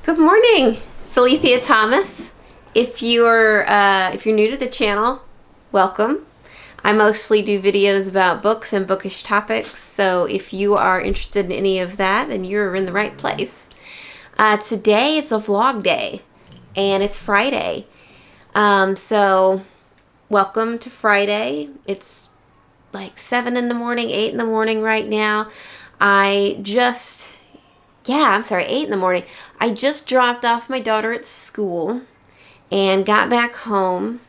Good morning, it's Alethea Thomas. If you're new to the channel, welcome. I mostly do videos about books and bookish topics, so if you are interested in any of that, then you're in the right place. Today it's a vlog day, and it's Friday. So welcome to Friday. It's like 7 in the morning, 8 in the morning right now. 8 in the morning. I just dropped off my daughter at school and got back home,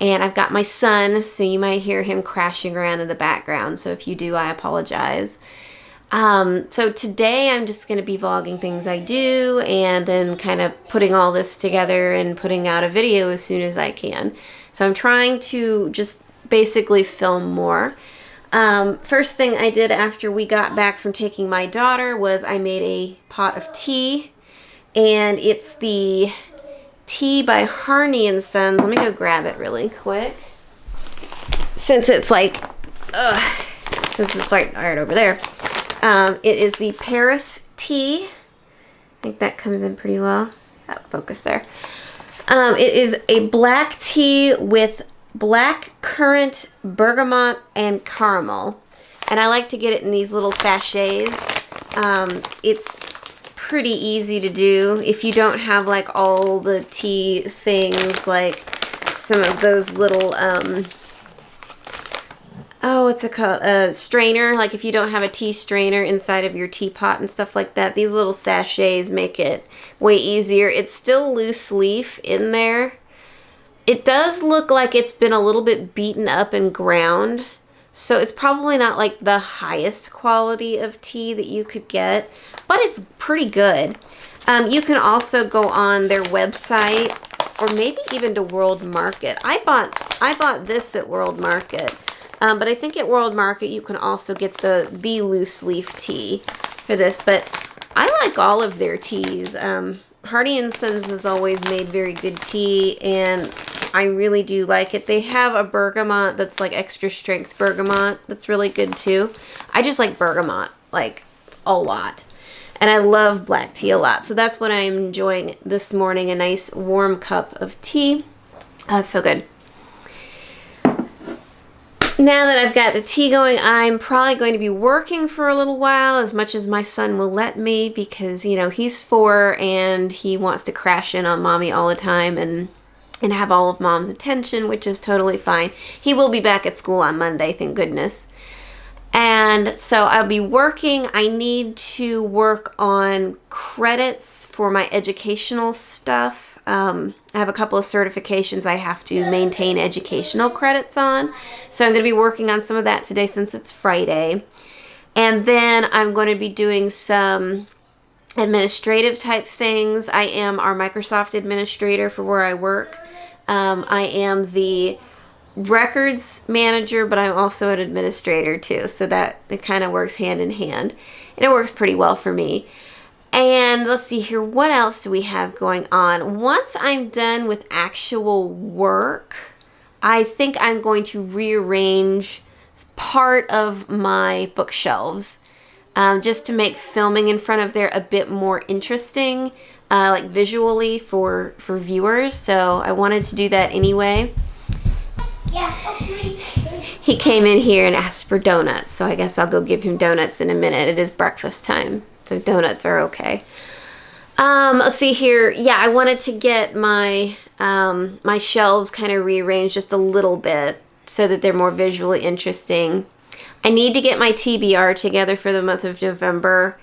and I've got my son, so you might hear him crashing around in the background. So if you do, I apologize. So today I'm just going to be vlogging things I do and then kind of putting all this together and putting out a video as soon as I can. So I'm trying to just basically film more. First thing I did after we got back from taking my daughter was I made a pot of tea, and it's the tea by Harney and Sons. Let me go grab it really quick. Since it's right over there. It is the Paris tea. I think that comes in pretty well. Focus there. It is a black tea with black currant, bergamot, and caramel. And I like to get it in these little sachets. It's pretty easy to do. If you don't have like all the tea things, like some of those little, what's it called? Strainer. Like if you don't have a tea strainer inside of your teapot and stuff like that, these little sachets make it way easier. It's still loose leaf in there. It does look like it's been a little bit beaten up and ground, so it's probably not like the highest quality of tea that you could get, but it's pretty good. You can also go on their website or maybe even to World Market. I bought this at World Market, but I think at World Market you can also get the loose leaf tea for this, but I like all of their teas. Hardy & Sons has always made very good tea, and I really do like it. They have a bergamot that's like extra strength bergamot that's really good too. I just like bergamot like a lot. And I love black tea a lot. So that's what I'm enjoying this morning, a nice warm cup of tea. So good. Now that I've got the tea going, I'm probably going to be working for a little while, as much as my son will let me, because, you know, he's 4 and he wants to crash in on mommy all the time and have all of mom's attention, which is totally fine. He will be back at school on Monday, thank goodness. And so I'll be working. I need to work on credits for my educational stuff. I have a couple of certifications I have to maintain educational credits on. So I'm going to be working on some of that today since it's Friday. And then I'm going to be doing some administrative type things. I am our Microsoft administrator for where I work. I am the records manager, but I'm also an administrator too. So that it kind of works hand in hand. And it works pretty well for me. And let's see here, what else do we have going on? Once I'm done with actual work, I think I'm going to rearrange part of my bookshelves just to make filming in front of there a bit more interesting, like visually for viewers. So I wanted to do that anyway. Yeah. He came in here and asked for donuts, so I guess I'll go give him donuts in a minute. It is breakfast time. So donuts are okay. Let's see here. Yeah, I wanted to get my my shelves kind of rearranged just a little bit so that they're more visually interesting. I need to get my TBR together for the month of November,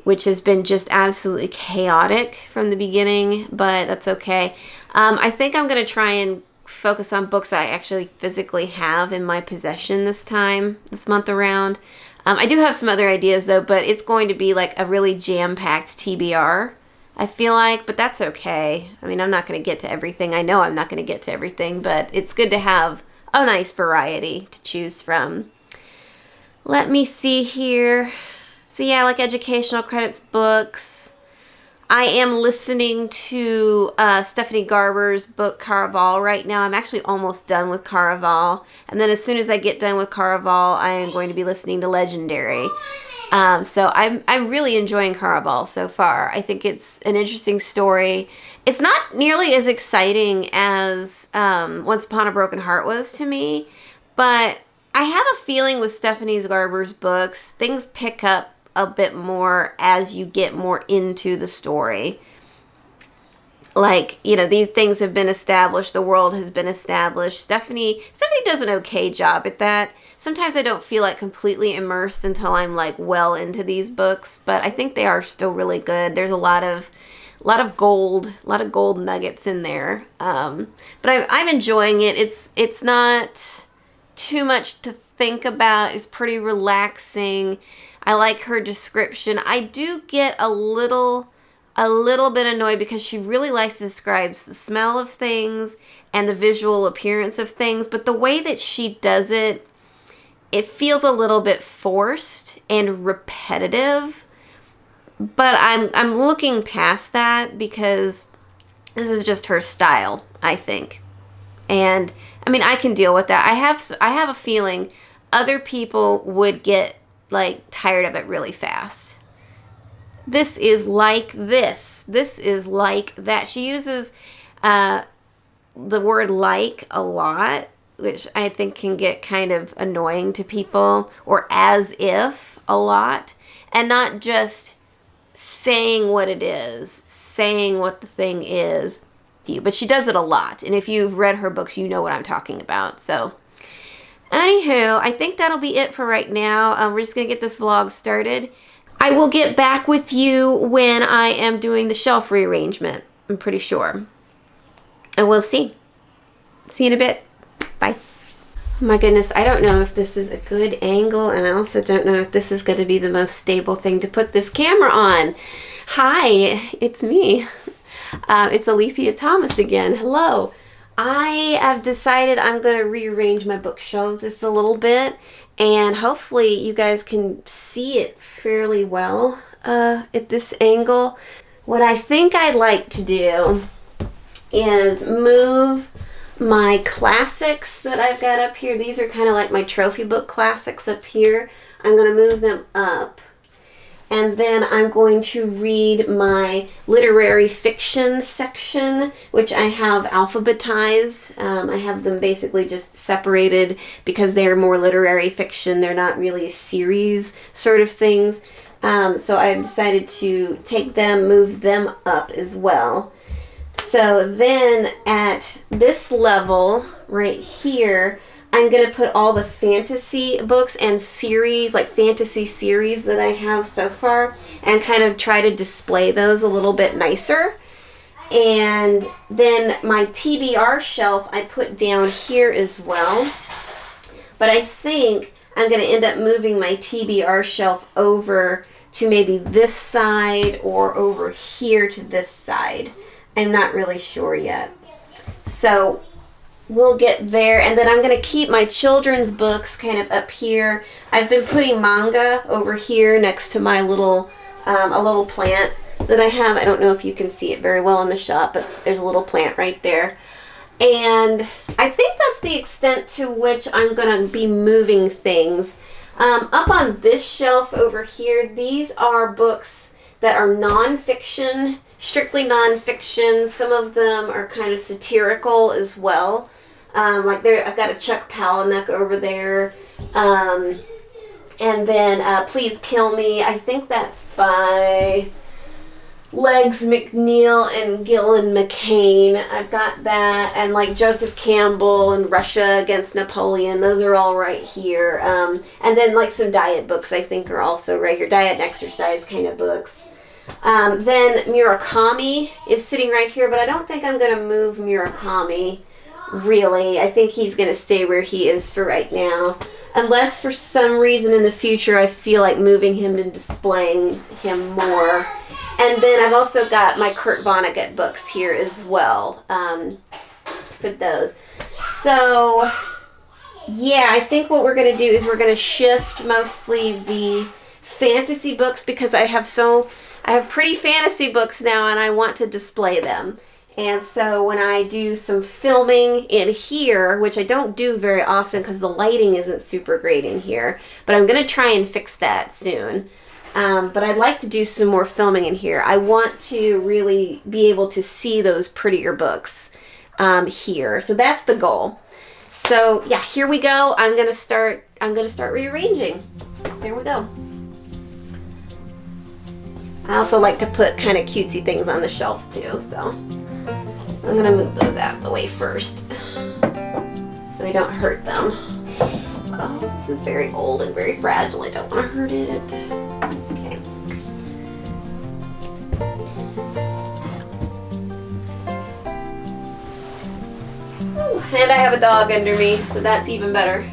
which has been just absolutely chaotic from the beginning, but that's okay. I think I'm going to try and focus on books I actually physically have in my possession this month around. I do have some other ideas though, but it's going to be like a really jam-packed TBR, I feel like, but that's okay. I mean, I'm not going to get to everything. I know I'm not going to get to everything, but it's good to have a nice variety to choose from. Let me see here. So yeah, like educational credits books. I am listening to Stephanie Garber's book, Caraval, right now. I'm actually almost done with Caraval. And then as soon as I get done with Caraval, I am going to be listening to Legendary. So I'm really enjoying Caraval so far. I think it's an interesting story. It's not nearly as exciting as Once Upon a Broken Heart was to me, but I have a feeling with Stephanie Garber's books, things pick up a bit more as you get more into the story. Like, you know, these things have been established, the world has been established. Stephanie does an okay job at that. Sometimes I don't feel like completely immersed until I'm like well into these books, but I think they are still really good. There's a lot of gold nuggets in there. But I'm enjoying it. It's not too much to think about. It's pretty relaxing. I like her description. I do get a little bit annoyed because she really likes to describe the smell of things and the visual appearance of things, but the way that she does it, it feels a little bit forced and repetitive. But I'm looking past that because this is just her style, I think. And I mean, I can deal with that. I have a feeling other people would get like tired of it really fast. This is like this. This is like that. She uses the word like a lot, which I think can get kind of annoying to people, or as if a lot, and not just saying what it is, saying what the thing is to you. But she does it a lot. And if you've read her books, you know what I'm talking about. So anywho, I think that'll be it for right now. We're just going to get this vlog started. I will get back with you when I am doing the shelf rearrangement, I'm pretty sure. And we'll see. See you in a bit. Bye. Oh my goodness, I don't know if this is a good angle, and I also don't know if this is going to be the most stable thing to put this camera on. Hi, it's me. It's Alethea Thomas again. Hello. I have decided I'm going to rearrange my bookshelves just a little bit, and hopefully you guys can see it fairly well at this angle. What I think I'd like to do is move my classics that I've got up here. These are kind of like my trophy book classics up here. I'm going to move them up. And then I'm going to read my literary fiction section, which I have alphabetized. I have them basically just separated because they're more literary fiction. They're not really series sort of things. So I've decided to take them, move them up as well. So then at this level right here, I'm going to put all the fantasy books and series, like fantasy series that I have so far, and kind of try to display those a little bit nicer. And then my TBR shelf I put down here as well. But I think I'm going to end up moving my TBR shelf over to maybe this side or over here to this side. I'm not really sure yet. So we'll get there. And then I'm going to keep my children's books kind of up here. I've been putting manga over here next to my little, a little plant that I have. I don't know if you can see it very well in the shot, but there's a little plant right there. And I think that's the extent to which I'm going to be moving things. Up on this shelf over here, these are books that are nonfiction, strictly nonfiction. Some of them are kind of satirical as well. Like there, I've got a Chuck Palahniuk over there. And then Please Kill Me. I think that's by Legs McNeil and Gillian McCain. I've got that. And like Joseph Campbell and Russia Against Napoleon. Those are all right here. And then like some diet books I think are also right here. Diet and exercise kind of books. Then Murakami is sitting right here, but I don't think I'm going to move Murakami, really. I think he's going to stay where he is for right now. Unless for some reason in the future I feel like moving him and displaying him more. And then I've also got my Kurt Vonnegut books here as well, for those. So, yeah, I think what we're going to do is we're going to shift mostly the fantasy books because I have pretty fantasy books now and I want to display them. And so when I do some filming in here, which I don't do very often because the lighting isn't super great in here, but I'm going to try and fix that soon. But I'd like to do some more filming in here. I want to really be able to see those prettier books here. So that's the goal. So yeah, here we go. I'm gonna start rearranging. There we go. I also like to put kind of cutesy things on the shelf too, so I'm gonna move those out of the way first so I don't hurt them. Oh, this is very old and very fragile. I don't want to hurt it. Okay. Ooh, and I have a dog under me, so that's even better.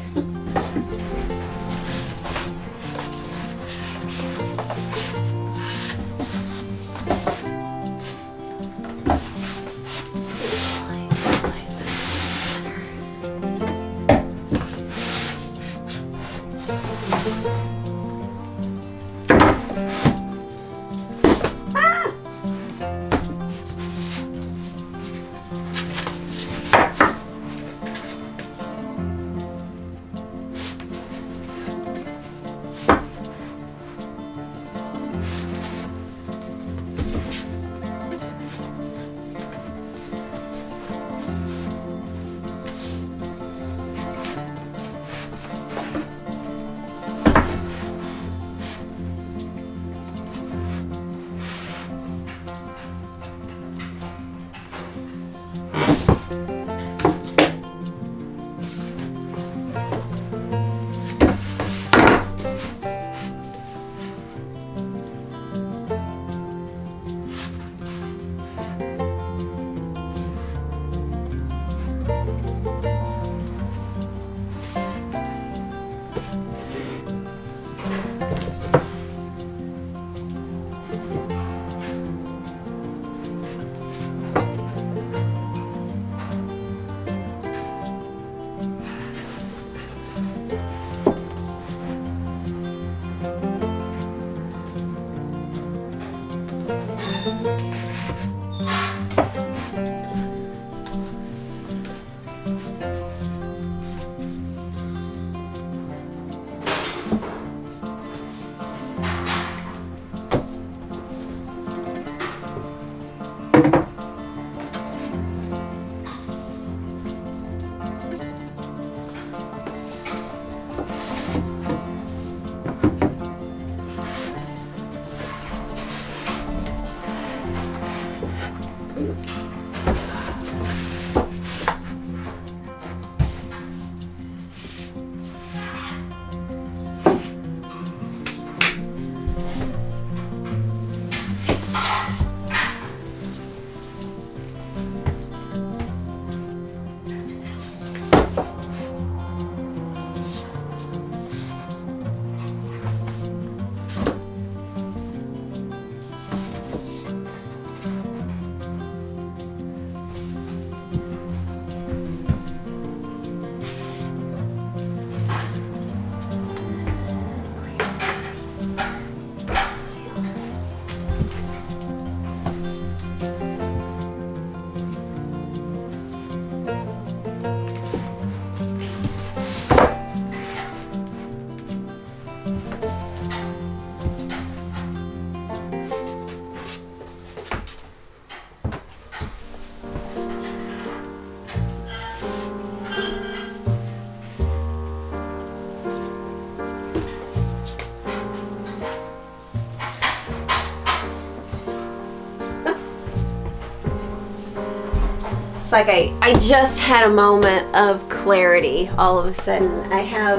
It's like I just had a moment of clarity all of a sudden. I had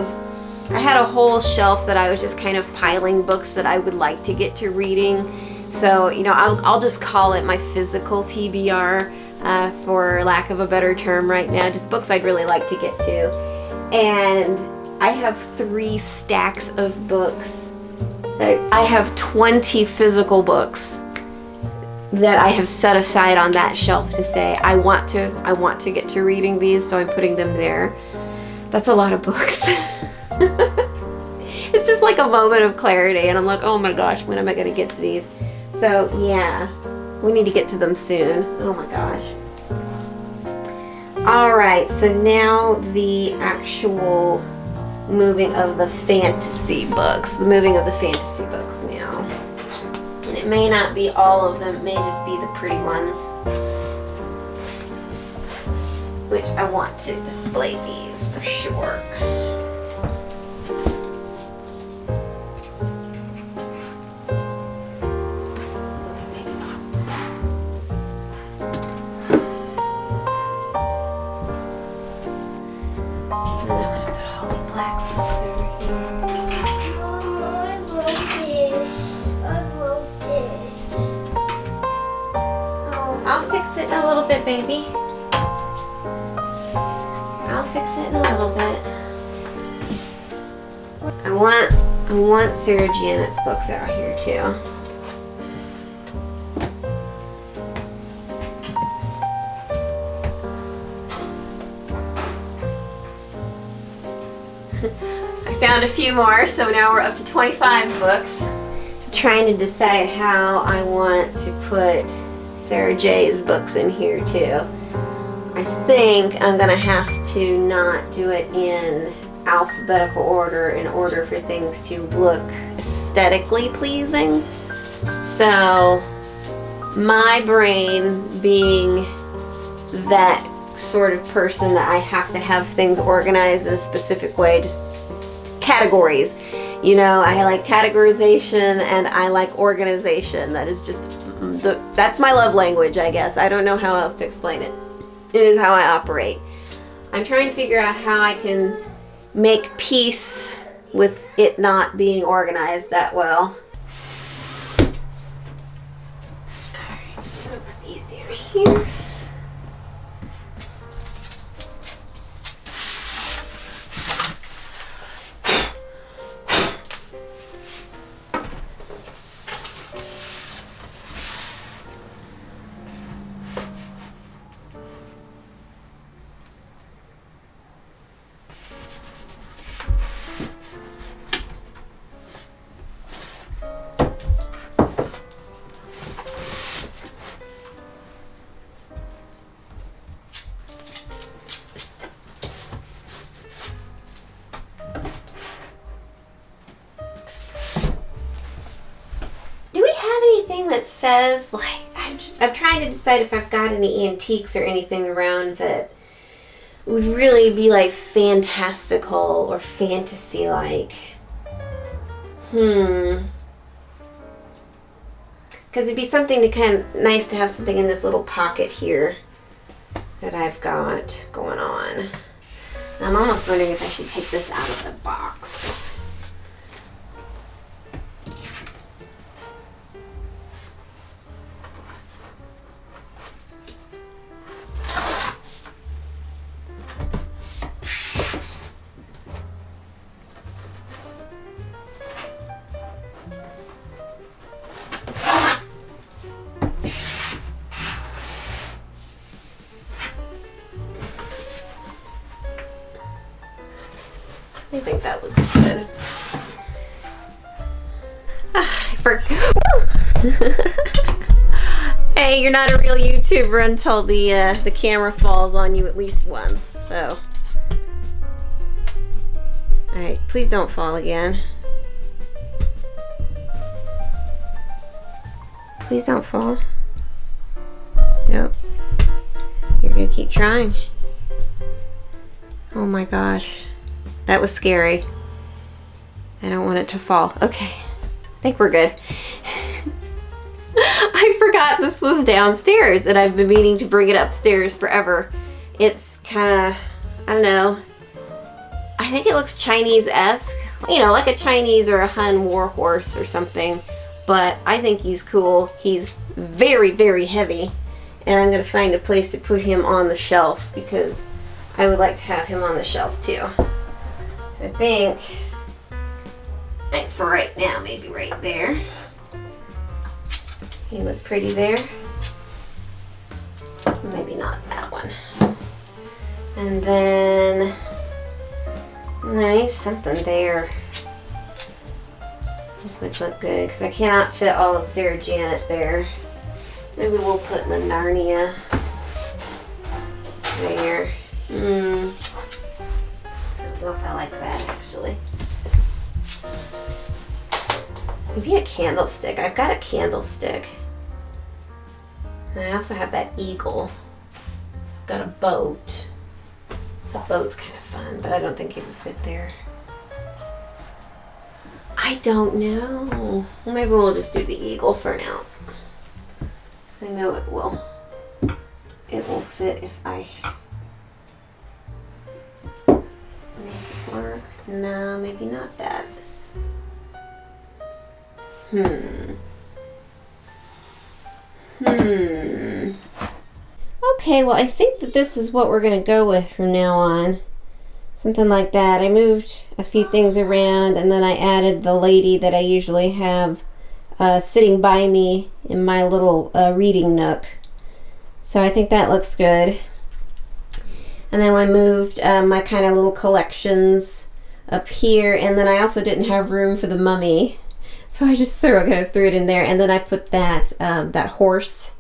a whole shelf that I was just kind of piling books that I would like to get to reading. So, you know, I'll just call it my physical TBR, for lack of a better term right now, just books I'd really like to get to. And I have 3 stacks of books. I have 20 physical books that I have set aside on that shelf to say, I want to get to reading these, so I'm putting them there. That's a lot of books. It's just like a moment of clarity, and I'm like, oh my gosh, when am I going to get to these? So yeah, we need to get to them soon. Oh my gosh. All right, so now the actual moving of the fantasy books. The moving of the fantasy books now. And it may not be all of them, it may just be the pretty ones. Which I want to display these for sure. Baby, I'll fix it in a little bit. I want Sarah Janet's books out here too. I found a few more, so now we're up to 25 books. I'm trying to decide how I want to put Sarah J's books in here too. I think I'm gonna have to not do it in alphabetical order in order for things to look aesthetically pleasing. So my brain being that sort of person that I have to have things organized in a specific way, just categories. You know, I like categorization and I like organization. That is just that's my love language, I guess. I don't know how else to explain it. It is how I operate. I'm trying to figure out how I can make peace with it not being organized that well. Alright, I'm gonna put these down here. That says, like, I'm trying to decide if I've got any antiques or anything around that would really be like fantastical or fantasy like. Because it'd be something to kind of nice to have something in this little pocket here that I've got going on. And I'm almost wondering if I should take this out of the box. I think that looks good. Hey, you're not a real YouTuber until the camera falls on you at least once. So, all right, please don't fall again. Please don't fall. Nope. You're gonna keep trying. Oh my gosh. That was scary. I don't want it to fall. Okay. I think we're good. I forgot this was downstairs and I've been meaning to bring it upstairs forever. It's kind of, I don't know. I think it looks Chinese-esque. You know, like a Chinese or a Han war horse or something. But I think he's cool. He's very, very heavy. And I'm going to find a place to put him on the shelf because I would like to have him on the shelf too. I think, like for right now, maybe right there. He look pretty there. Maybe not that one. And then, nice, something there. This would look good because I cannot fit all of Sarah Janet there. Maybe we'll put the Narnia there. don't know if I like that, actually. Maybe a candlestick. I've got a candlestick. And I also have that eagle. I've got a boat. A boat's kind of fun, but I don't think it would fit there. I don't know. Well, maybe we'll just do the eagle for now. I know it will. It will fit if I make it work. No, maybe not that. Okay, well, I think that this is what we're going to go with from now on. Something like that. I moved a few things around, and then I added the lady that I usually have sitting by me in my little reading nook. So I think that looks good. And then I moved my kind of little collections up here, and then I also didn't have room for the mummy. So I just threw it in there, and then I put that that horse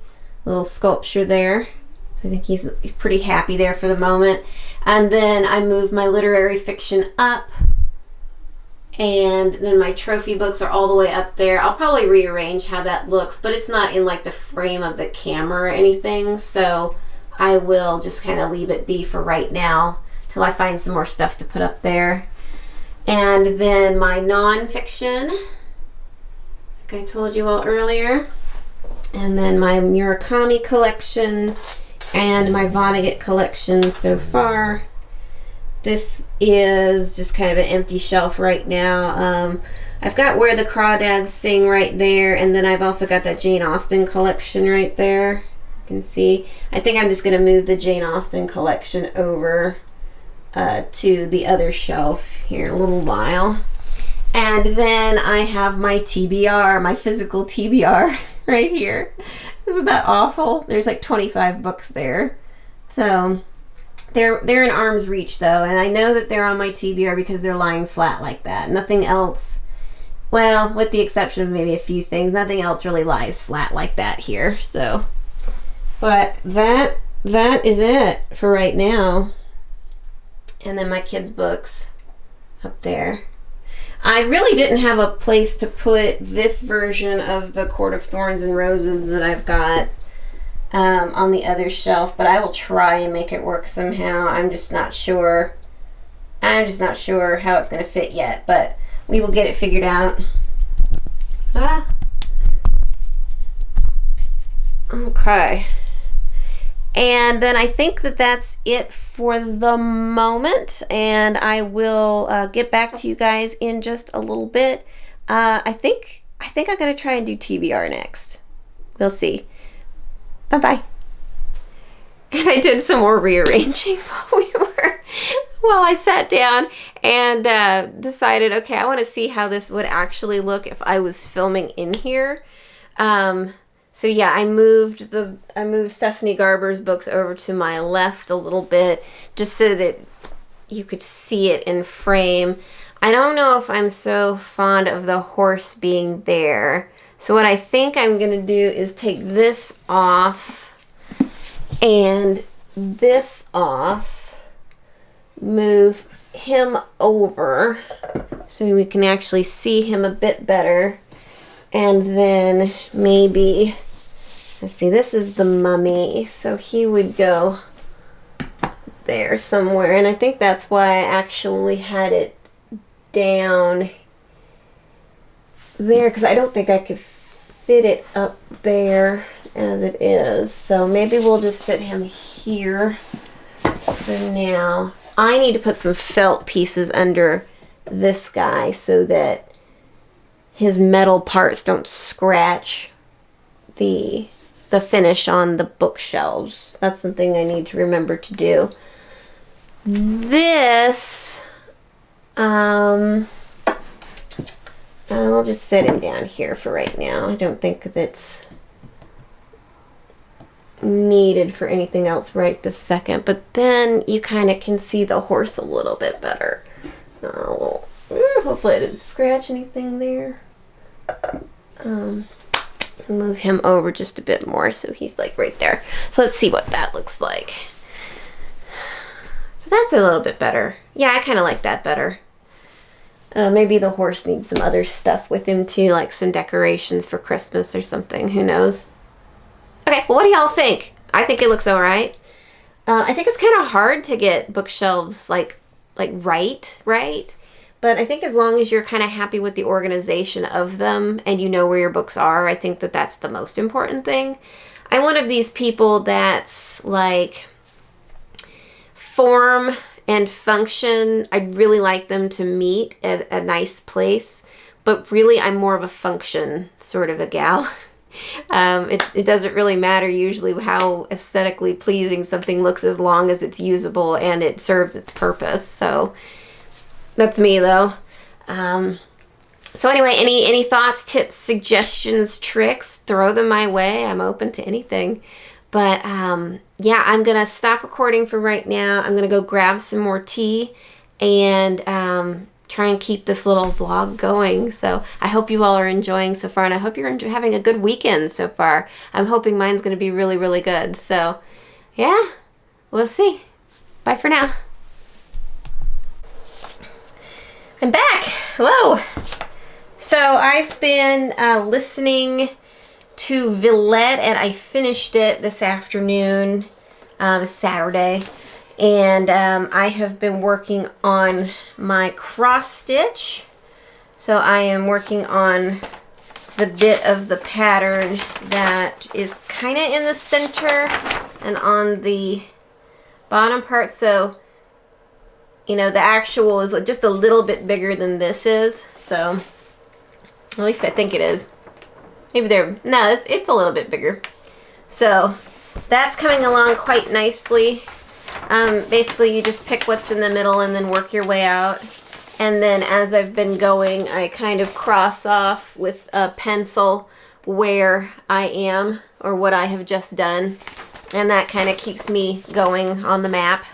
little sculpture there. So I think he's pretty happy there for the moment. And then I moved my literary fiction up, and then my trophy books are all the way up there. I'll probably rearrange how that looks, but it's not in like the frame of the camera or anything, so I will just kind of leave it be for right now till I find some more stuff to put up there. And then my nonfiction, like I told you all earlier, and then my Murakami collection and my Vonnegut collection so far. This is just kind of an empty shelf right now. I've got Where the Crawdads Sing right there, and then I've also got that Jane Austen collection right there. You can see. I think I'm just going to move the Jane Austen collection over to the other shelf here in a little while. And then I have my TBR, my physical TBR right here. Isn't that awful? There's like 25 books there. So they're in arm's reach though, and I know that they're on my TBR because they're lying flat like that. Nothing else, well, with the exception of maybe a few things, nothing else really lies flat like that here. So, but that is it for right now. And then my kids' books up there. I really didn't have a place to put this version of the Court of Thorns and Roses that I've got on the other shelf, but I will try and make it work somehow. I'm just not sure how it's going to fit yet, but we will get it figured out. Okay. And then I think that that's it for the moment, and I will get back to you guys in just a little bit. I think I'm going to try and do TBR next. We'll see. Bye-bye. And I did some more rearranging while I sat down and decided, okay, I want to see how this would actually look if I was filming in here. So yeah, I moved Stephanie Garber's books over to my left a little bit just so that you could see it in frame. I don't know if I'm so fond of the horse being there. So what I think I'm going to do is take this off and this off, move him over so we can actually see him a bit better. And then maybe, let's see, this is the mummy, so he would go there somewhere. And I think that's why I actually had it down there, because I don't think I could fit it up there as it is. So maybe we'll just fit him here for now. I need to put some felt pieces under this guy so that his metal parts don't scratch the finish on the bookshelves. That's something I need to remember to do. This, I'll just set him down here for right now. I don't think that's needed for anything else right this second, but then you kind of can see the horse a little bit better. Hopefully I didn't scratch anything there. Move him over just a bit more so he's like right there. So let's see what that looks like. So that's a little bit better. Yeah, I kind of like that better. Maybe the horse needs some other stuff with him too, like some decorations for Christmas or something. Who knows? Okay, well, what do y'all think? I think it looks all right. I think it's kind of hard to get bookshelves like right. But I think as long as you're kind of happy with the organization of them and you know where your books are, I think that that's the most important thing. I'm one of these people that's like form and function. I'd really like them to meet at a nice place, but really I'm more of a function sort of a gal. It doesn't really matter usually how aesthetically pleasing something looks as long as it's usable and it serves its purpose. So that's me though. So anyway, any thoughts, tips, suggestions, tricks, throw them my way. I'm open to anything. But yeah, I'm going to stop recording for right now. I'm going to go grab some more tea and try and keep this little vlog going. So I hope you all are enjoying so far, and I hope you're having a good weekend so far. I'm hoping mine's going to be really, really good. So yeah, we'll see. Bye for now. I'm back. Hello. So I've been listening to Villette, and I finished it this afternoon, Saturday, and I have been working on my cross stitch. So I am working on the bit of the pattern that is kind of in the center and on the bottom part. So, you know, the actual is just a little bit bigger than this is. So, at least I think it is. Maybe no, it's a little bit bigger. So that's coming along quite nicely. Basically, you just pick what's in the middle and then work your way out. And then as I've been going, I kind of cross off with a pencil where I am or what I have just done. And that kind of keeps me going on the map.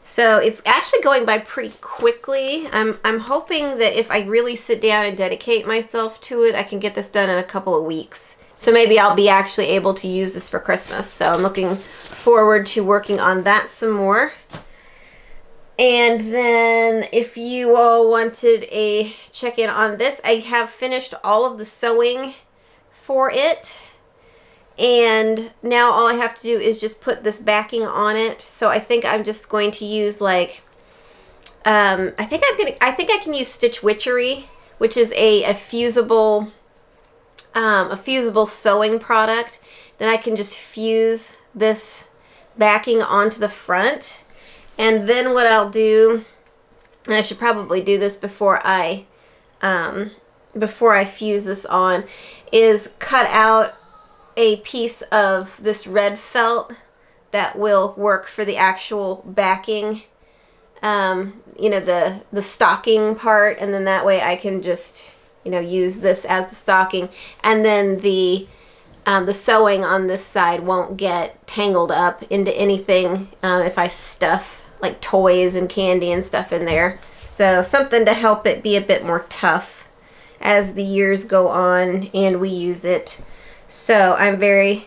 So it's actually going by pretty quickly. I'm hoping that if I really sit down and dedicate myself to it, I can get this done in a couple of weeks. So maybe I'll be actually able to use this for Christmas. So I'm looking forward to working on that some more. And then if you all wanted a check-in on this, I have finished all of the sewing for it. And now all I have to do is just put this backing on it. So I think I'm just going to use like, I think I can use Stitch Witchery, which is a fusible sewing product. Then I can just fuse this backing onto the front. And then what I'll do, and I should probably do this before I fuse this on, is cut out a piece of this red felt that will work for the actual backing, you know, the stocking part, and then that way I can just, you know, use this as the stocking, and then the sewing on this side won't get tangled up into anything if I stuff like toys and candy and stuff in there. So something to help it be a bit more tough as the years go on and we use it. So I'm very,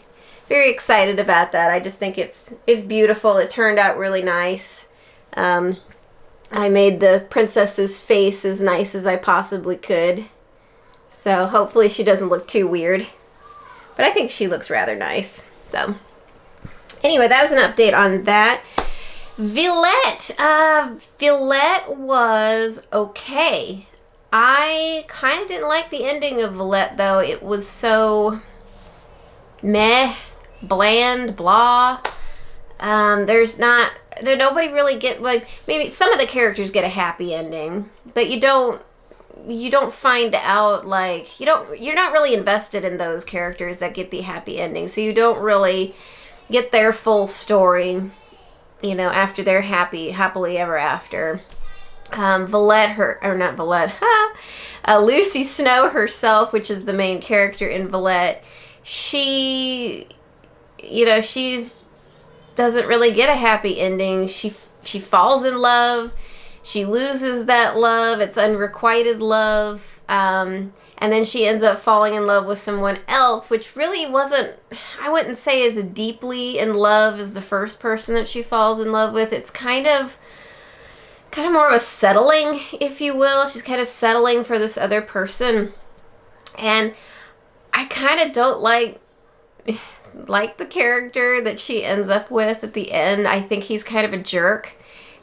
very excited about that. I just think it's beautiful. It turned out really nice. I made the princess's face as nice as I possibly could. So hopefully she doesn't look too weird. But I think she looks rather nice. So anyway, that was an update on that. Villette. Villette was okay. I kind of didn't like the ending of Villette, though. It was so meh, bland, blah. Nobody really get, like, maybe some of the characters get a happy ending, but you don't find out, like, you're not really invested in those characters that get the happy ending, so you don't really get their full story, you know, after they're happily ever after. Lucy Snow herself, which is the main character in Villette, she doesn't really get a happy ending. She falls in love. She loses that love. It's unrequited love. And then she ends up falling in love with someone else, which really wasn't, I wouldn't say as deeply in love as the first person that she falls in love with. It's kind of more of a settling, if you will. She's kind of settling for this other person. And I kind of don't like the character that she ends up with at the end. I think he's kind of a jerk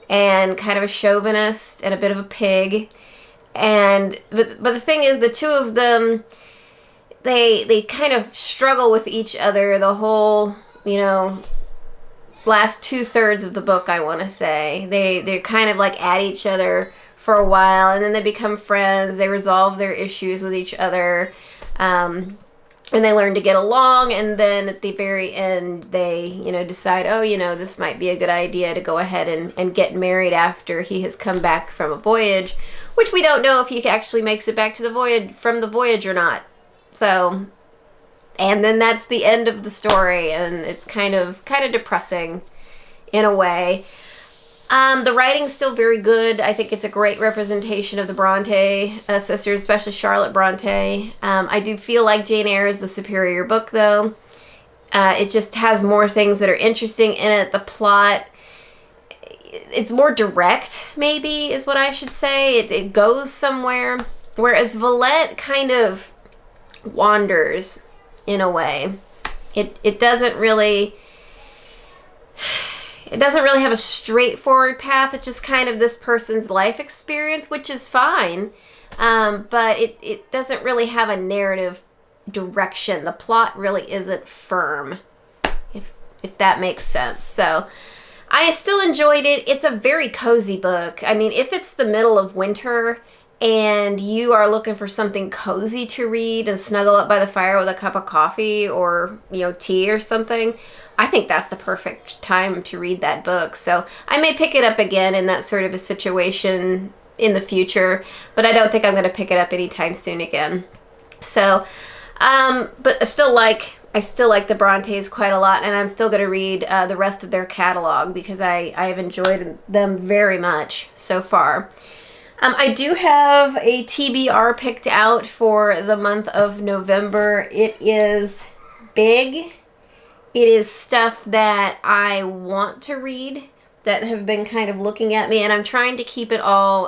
and kind of a chauvinist and a bit of a pig. And but the thing is, the two of them, they kind of struggle with each other the whole, last 2/3 of the book, I want to say. They're kind of like at each other for a while, and then they become friends. They resolve their issues with each other, and they learn to get along. And then at the very end, they decide, oh, this might be a good idea to go ahead and get married after he has come back from a voyage, which we don't know if he actually makes it back to the voyage or not. So, and then that's the end of the story, and it's kind of depressing in a way. The writing's still very good. I think it's a great representation of the Bronte sisters, especially Charlotte Bronte. I do feel like Jane Eyre is the superior book, though. It just has more things that are interesting in it. The plot, it's more direct, maybe, is what I should say. It goes somewhere, whereas Villette kind of wanders in a way. It doesn't really have a straightforward path. It's just kind of this person's life experience, which is fine, but it doesn't really have a narrative direction. The plot really isn't firm, if that makes sense. So I still enjoyed it. It's a very cozy book. I mean, if it's the middle of winter and you are looking for something cozy to read and snuggle up by the fire with a cup of coffee or, tea or something, I think that's the perfect time to read that book. So I may pick it up again in that sort of a situation in the future, but I don't think I'm going to pick it up anytime soon again. So, but I still like the Brontes quite a lot, and I'm still going to read the rest of their catalog because I have enjoyed them very much so far. I do have a TBR picked out for the month of November. It is big. It is stuff that I want to read that have been kind of looking at me, and I'm trying to keep it all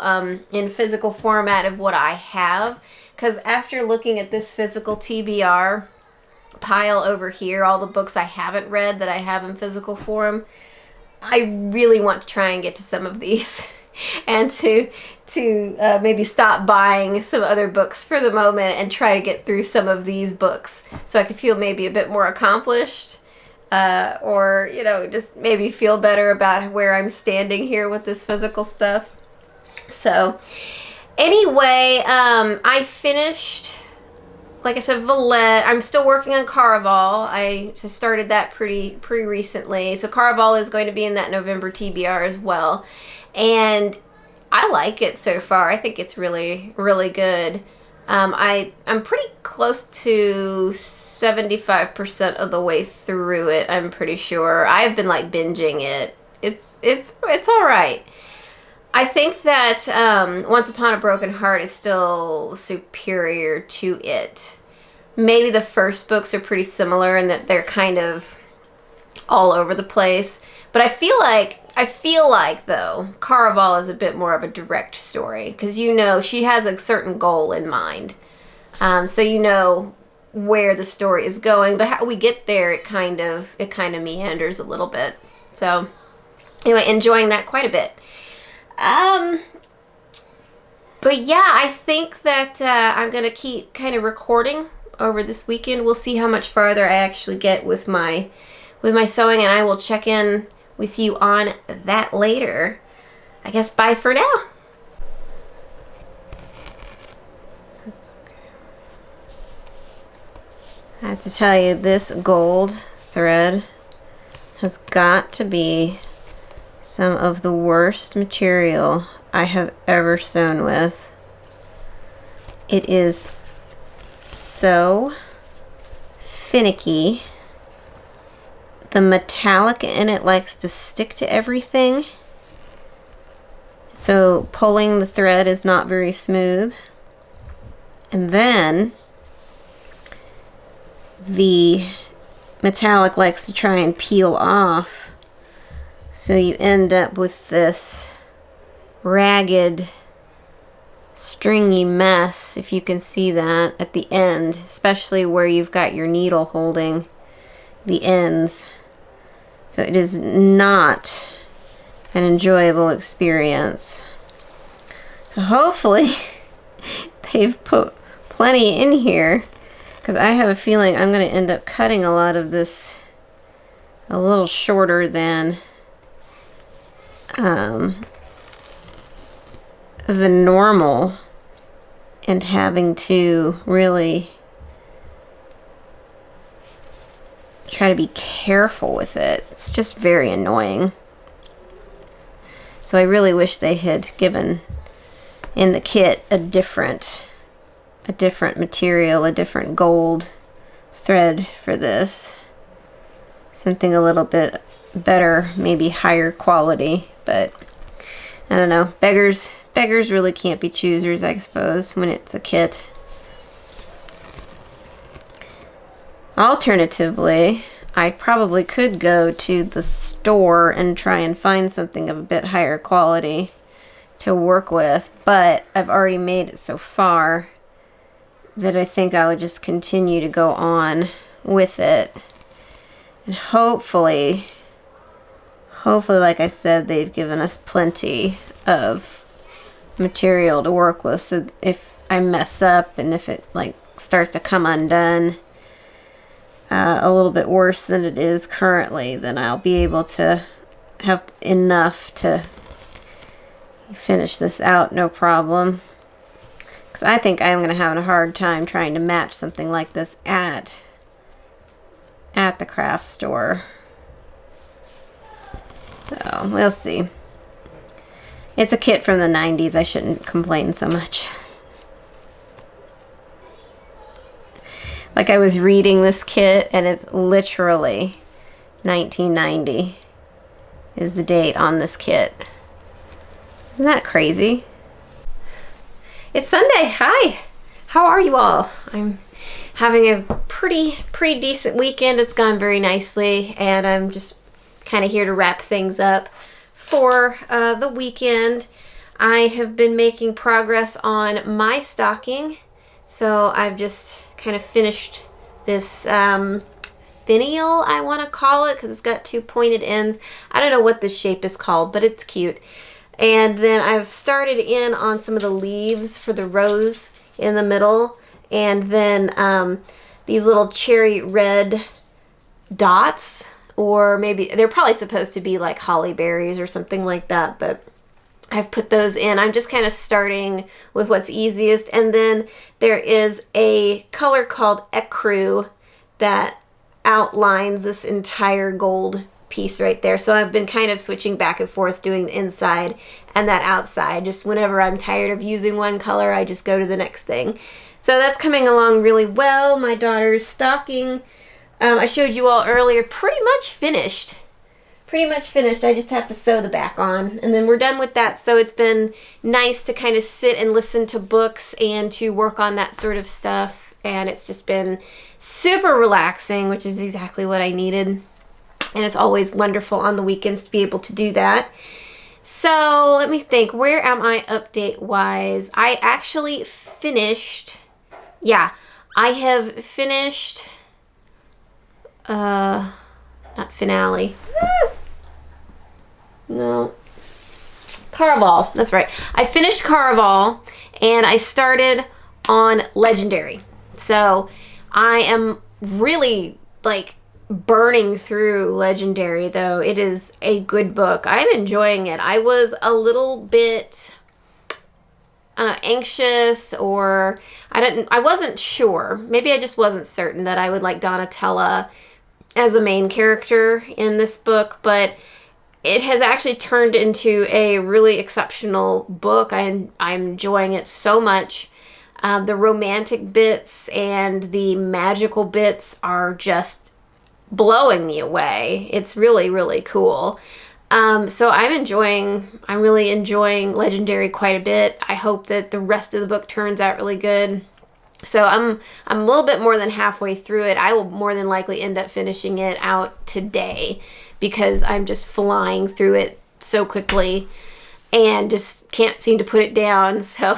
in physical format of what I have, because after looking at this physical TBR pile over here, all the books I haven't read that I have in physical form, I really want to try and get to some of these and to maybe stop buying some other books for the moment and try to get through some of these books so I can feel maybe a bit more accomplished, or just maybe feel better about where I'm standing here with this physical stuff. So anyway, I finished, like I said, Villette. I'm still working on Caraval. I started that pretty recently. So Caraval is going to be in that November TBR as well. And I like it so far. I think it's really, really good. I'm pretty close to 75% of the way through it, I'm pretty sure. I've been binging it. It's all right. I think that Once Upon a Broken Heart is still superior to it. Maybe the first books are pretty similar in that they're kind of all over the place. But I feel like though, Caraval is a bit more of a direct story because she has a certain goal in mind. So where the story is going, but how we get there, it kind of meanders a little bit. So anyway, enjoying that quite a bit. But yeah, I think that I'm going to keep kind of recording over this weekend. We'll see how much farther I actually get with my sewing, and I will check in with you on that later. I guess bye for now. I have to tell you, this gold thread has got to be some of the worst material I have ever sewn with. It is so finicky. The metallic in it likes to stick to everything. So pulling the thread is not very smooth. And then the metallic likes to try and peel off. So you end up with this ragged, stringy mess, if you can see that, at the end, especially where you've got your needle holding the ends. So it is not an enjoyable experience. So hopefully they've put plenty in here, because I have a feeling I'm going to end up cutting a lot of this a little shorter than the normal, and having to really try to be careful with it. It's just very annoying. So I really wish they had given in the kit a different material, a different gold thread for this. Something a little bit better, maybe higher quality, but I don't know. Beggars really can't be choosers, I suppose, when it's a kit. Alternatively, I probably could go to the store and try and find something of a bit higher quality to work with, but I've already made it so far that I think I would just continue to go on with it. And hopefully, like I said, they've given us plenty of material to work with, so if I mess up and if it like starts to come undone a little bit worse than it is currently, then I'll be able to have enough to finish this out, no problem. Because I think I'm going to have a hard time trying to match something like this at the craft store. So, we'll see. It's a kit from the 90s. I shouldn't complain so much. Like, I was reading this kit, and it's literally 1990 is the date on this kit. Isn't that crazy? It's Sunday. Hi. How are you all? I'm having a pretty decent weekend. It's gone very nicely, and I'm just kind of here to wrap things up for the weekend. I have been making progress on my stocking, so I've just kind of finished this finial, I want to call it, because it's got two pointed ends. I don't know what this shape is called, but it's cute. And then I've started in on some of the leaves for the rose in the middle, and then these little cherry red dots, or maybe they're probably supposed to be like holly berries or something like that, but I've put those in. I'm just kind of starting with what's easiest. And then there is a color called ecru that outlines this entire gold piece right there. So I've been kind of switching back and forth, doing the inside and that outside. Just whenever I'm tired of using one color, I just go to the next thing. So that's coming along really well. My daughter's stocking, I showed you all earlier, pretty much finished. I just have to sew the back on, and then we're done with that. So it's been nice to kind of sit and listen to books and to work on that sort of stuff, and it's just been super relaxing, which is exactly what I needed. And it's always wonderful on the weekends to be able to do that. So let me think, where am I update wise? I actually finished, I have finished not finale. No. Caraval. That's right. I finished Caraval, and I started on Legendary. So I am really like burning through Legendary, though. It is a good book. I'm enjoying it. I was a little bit anxious, or I wasn't sure. Maybe I just wasn't certain that I would like Donatella as a main character in this book, but it has actually turned into a really exceptional book. I'm enjoying it so much. The romantic bits and the magical bits are just blowing me away. It's really, really cool. So I'm really enjoying Legendary quite a bit. I hope that the rest of the book turns out really good. So I'm a little bit more than halfway through it. I will more than likely end up finishing it out today because I'm just flying through it so quickly and just can't seem to put it down. So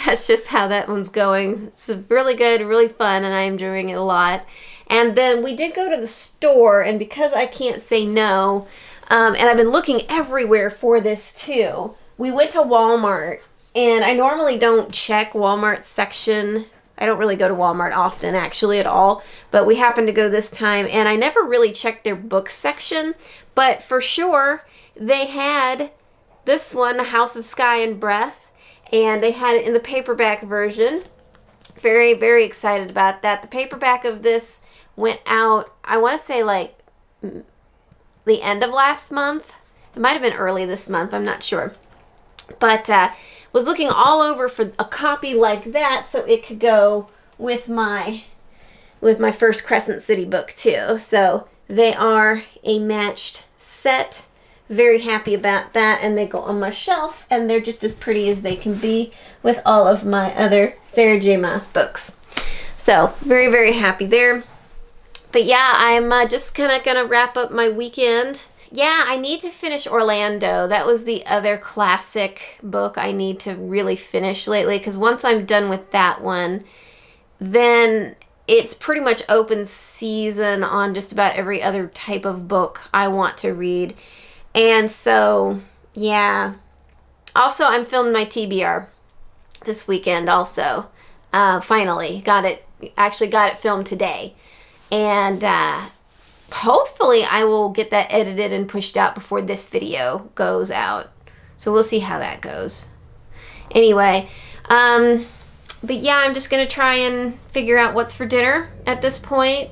that's just how that one's going. It's really good, really fun, and I'm enjoying it a lot. And then we did go to the store, and because I can't say no, and I've been looking everywhere for this too, we went to Walmart. And I normally don't check Walmart's section. I don't really go to Walmart often, actually, at all. But we happened to go this time, and I never really checked their book section. But for sure, they had this one, House of Sky and Breath, and they had it in the paperback version. Very, very excited about that. The paperback of this went out, I want to say, like, the end of last month. It might have been early this month. I'm not sure. But was looking all over for a copy like that so it could go with my first Crescent City book too. So they are a matched set. Very happy about that, and they go on my shelf, and they're just as pretty as they can be with all of my other Sarah J. Maas books. So very, very happy there. But yeah, I'm just kind of gonna wrap up my weekend. Yeah, I need to finish Orlando. That was the other classic book I need to really finish lately, because once I'm done with that one, then it's pretty much open season on just about every other type of book I want to read. And so, yeah. Also, I'm filming my TBR this weekend also. Finally, actually got it filmed today. And hopefully I will get that edited and pushed out before this video goes out. So we'll see how that goes. Anyway, but yeah, I'm just going to try and figure out what's for dinner at this point,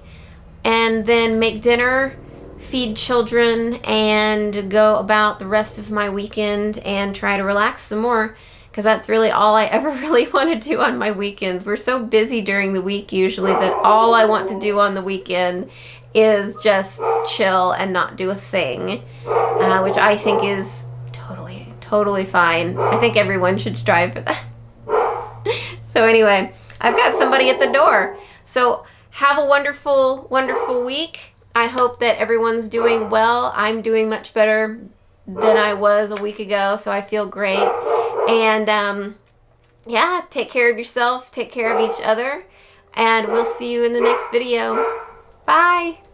and then make dinner, feed children, and go about the rest of my weekend and try to relax some more, because that's really all I ever really want to do on my weekends. We're so busy during the week usually that all I want to do on the weekend is just chill and not do a thing, which I think is totally fine. I think everyone should strive for that. So anyway, I've got somebody at the door. So have a wonderful, wonderful week. I hope that everyone's doing well. I'm doing much better than I was a week ago, so I feel great. And yeah, take care of yourself, take care of each other, and we'll see you in the next video. Bye!